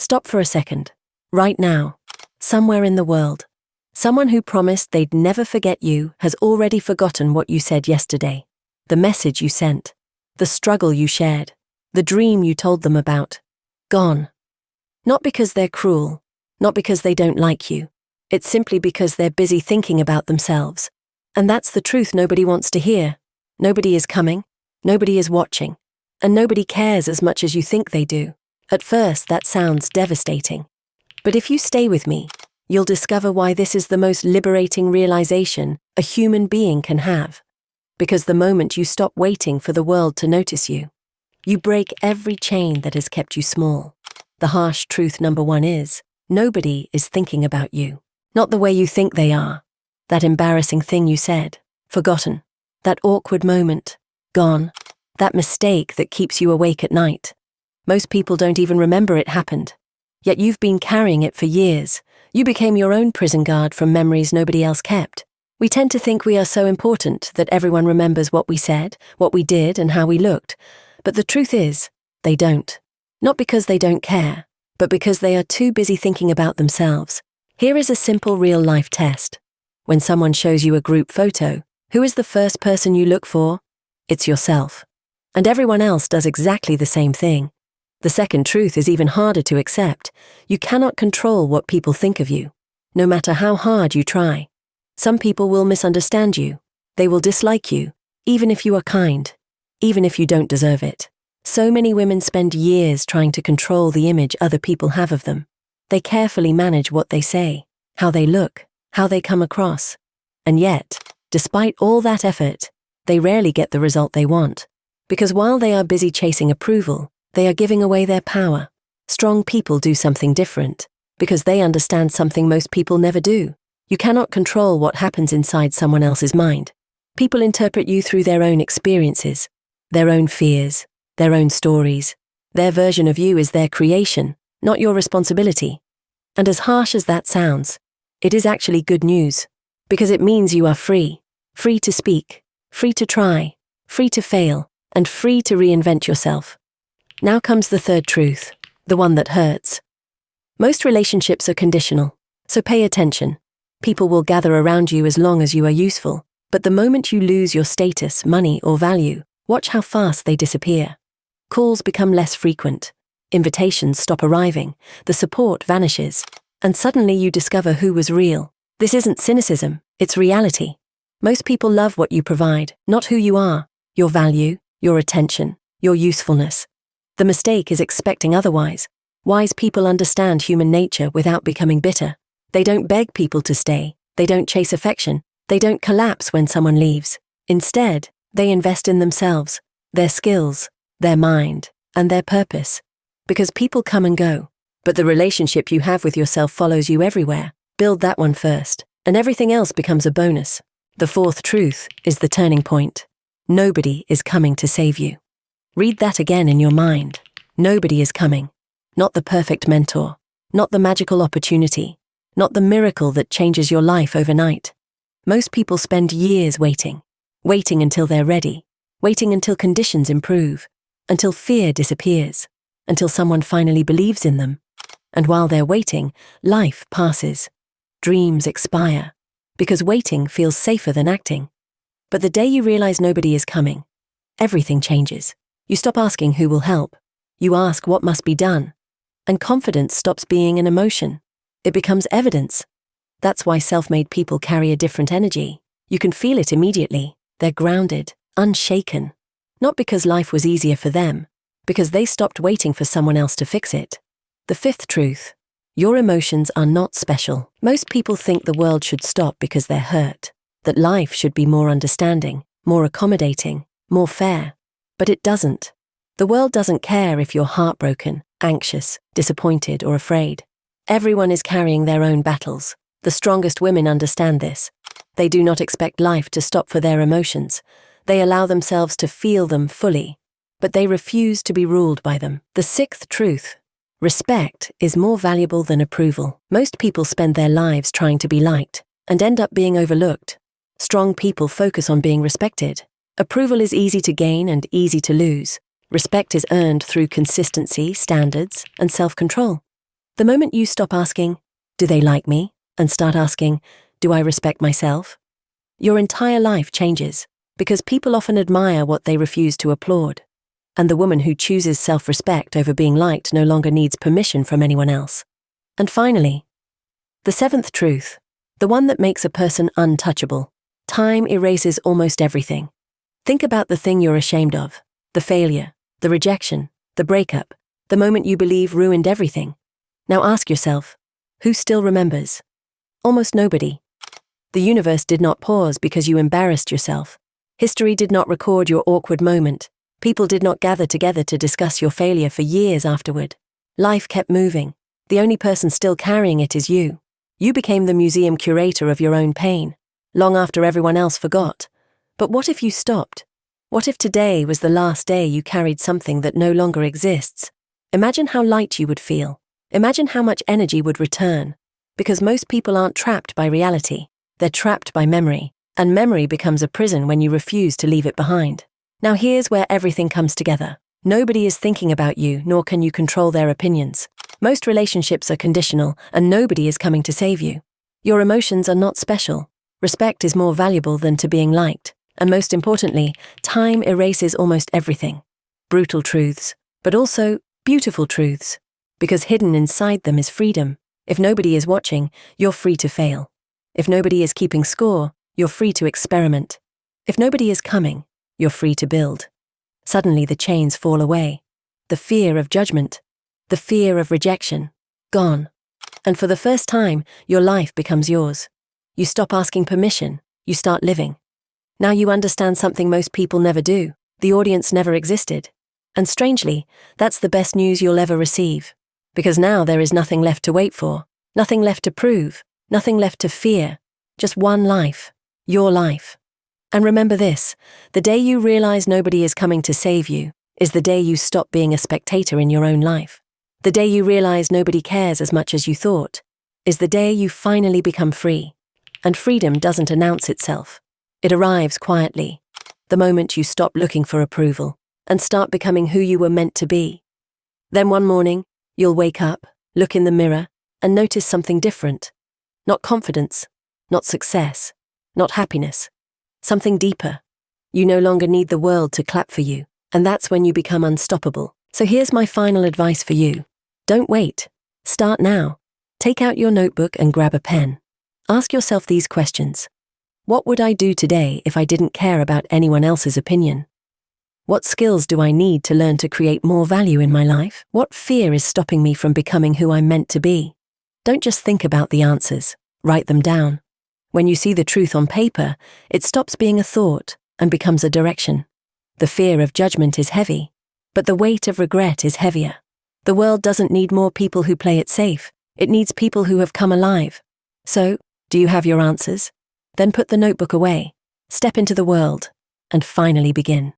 Stop for a second. Right now. Somewhere in the world. Someone who promised they'd never forget you has already forgotten what you said yesterday. The message you sent. The struggle you shared. The dream you told them about. Gone. Not because they're cruel. Not because they don't like you. It's simply because they're busy thinking about themselves. And that's the truth nobody wants to hear. Nobody is coming. Nobody is watching. And nobody cares as much as you think they do. At first, that sounds devastating. But if you stay with me, you'll discover why this is the most liberating realization a human being can have. Because the moment you stop waiting for the world to notice you, you break every chain that has kept you small. The harsh truth number one is, nobody is thinking about you. Not the way you think they are. That embarrassing thing you said, forgotten. That awkward moment, gone. That mistake that keeps you awake at night. Most people don't even remember it happened. Yet you've been carrying it for years. You became your own prison guard from memories nobody else kept. We tend to think we are so important that everyone remembers what we said, what we did, and how we looked. But the truth is, they don't. Not because they don't care, but because they are too busy thinking about themselves. Here is a simple real-life test. When someone shows you a group photo, who is the first person you look for? It's yourself. And everyone else does exactly the same thing. The second truth is even harder to accept. You cannot control what people think of you, no matter how hard you try. Some people will misunderstand you. They will dislike you, even if you are kind, even if you don't deserve it. So many women spend years trying to control the image other people have of them. They carefully manage what they say, how they look, how they come across. And yet, despite all that effort, they rarely get the result they want. Because while they are busy chasing approval, they are giving away their power. Strong people do something different, because they understand something most people never do. You cannot control what happens inside someone else's mind. People interpret you through their own experiences, their own fears, their own stories. Their version of you is their creation, not your responsibility. And as harsh as that sounds, it is actually good news, because it means you are free. Free to speak, free to try, free to fail, and free to reinvent yourself. Now comes the third truth, the one that hurts. Most relationships are conditional, so pay attention. People will gather around you as long as you are useful, but the moment you lose your status, money, or value, watch how fast they disappear. Calls become less frequent, invitations stop arriving, the support vanishes, and suddenly you discover who was real. This isn't cynicism, it's reality. Most people love what you provide, not who you are, your value, your attention, your usefulness. The mistake is expecting otherwise. Wise people understand human nature without becoming bitter. They don't beg people to stay. They don't chase affection. They don't collapse when someone leaves. Instead, they invest in themselves, their skills, their mind, and their purpose. Because people come and go, but the relationship you have with yourself follows you everywhere. Build that one first, and everything else becomes a bonus. The fourth truth is the turning point. Nobody is coming to save you. Read that again in your mind. Nobody is coming. Not the perfect mentor. Not the magical opportunity. Not the miracle that changes your life overnight. Most people spend years waiting. Waiting until they're ready. Waiting until conditions improve. Until fear disappears. Until someone finally believes in them. And while they're waiting, life passes. Dreams expire. Because waiting feels safer than acting. But the day you realize nobody is coming, everything changes. You stop asking who will help. You ask what must be done. And confidence stops being an emotion. It becomes evidence. That's why self-made people carry a different energy. You can feel it immediately. They're grounded, unshaken. Not because life was easier for them, because they stopped waiting for someone else to fix it. The fifth truth. Your emotions are not special. Most people think the world should stop because they're hurt. That life should be more understanding, more accommodating, more fair. But it doesn't. The world doesn't care if you're heartbroken, anxious, disappointed, or afraid. Everyone is carrying their own battles. The strongest women understand this. They do not expect life to stop for their emotions. They allow themselves to feel them fully, but they refuse to be ruled by them. The sixth truth. Respect is more valuable than approval. Most people spend their lives trying to be liked and end up being overlooked. Strong people focus on being respected. Approval is easy to gain and easy to lose. Respect is earned through consistency, standards, and self-control. The moment you stop asking, "Do they like me?" and start asking, "Do I respect myself?" your entire life changes, because people often admire what they refuse to applaud. And the woman who chooses self-respect over being liked no longer needs permission from anyone else. And finally, the seventh truth, the one that makes a person untouchable. Time erases almost everything. Think about the thing you're ashamed of, the failure, the rejection, the breakup, the moment you believe ruined everything. Now ask yourself, who still remembers? Almost nobody. The universe did not pause because you embarrassed yourself. History did not record your awkward moment. People did not gather together to discuss your failure for years afterward. Life kept moving. The only person still carrying it is you. You became the museum curator of your own pain, long after everyone else forgot. But what if you stopped? What if today was the last day you carried something that no longer exists? Imagine how light you would feel. Imagine how much energy would return. Because most people aren't trapped by reality. They're trapped by memory, and memory becomes a prison when you refuse to leave it behind. Now here's where everything comes together. Nobody is thinking about you, nor can you control their opinions. Most relationships are conditional, and nobody is coming to save you. Your emotions are not special. Respect is more valuable than to being liked. And most importantly, time erases almost everything. Brutal truths, but also beautiful truths. Because hidden inside them is freedom. If nobody is watching, you're free to fail. If nobody is keeping score, you're free to experiment. If nobody is coming, you're free to build. Suddenly the chains fall away. The fear of judgment, the fear of rejection, gone. And for the first time, your life becomes yours. You stop asking permission, you start living. Now you understand something most people never do. The audience never existed. And strangely, that's the best news you'll ever receive. Because now there is nothing left to wait for, nothing left to prove, nothing left to fear. Just one life, your life. And remember this, the day you realize nobody is coming to save you is the day you stop being a spectator in your own life. The day you realize nobody cares as much as you thought is the day you finally become free. And freedom doesn't announce itself. It arrives quietly, the moment you stop looking for approval and start becoming who you were meant to be. Then one morning, you'll wake up, look in the mirror, and notice something different. Not confidence, not success, not happiness. Something deeper. You no longer need the world to clap for you, and that's when you become unstoppable. So here's my final advice for you. Don't wait. Start now. Take out your notebook and grab a pen. Ask yourself these questions. What would I do today if I didn't care about anyone else's opinion? What skills do I need to learn to create more value in my life? What fear is stopping me from becoming who I'm meant to be? Don't just think about the answers. Write them down. When you see the truth on paper, it stops being a thought and becomes a direction. The fear of judgment is heavy, but the weight of regret is heavier. The world doesn't need more people who play it safe. It needs people who have come alive. So, do you have your answers? Then put the notebook away, step into the world, and finally begin.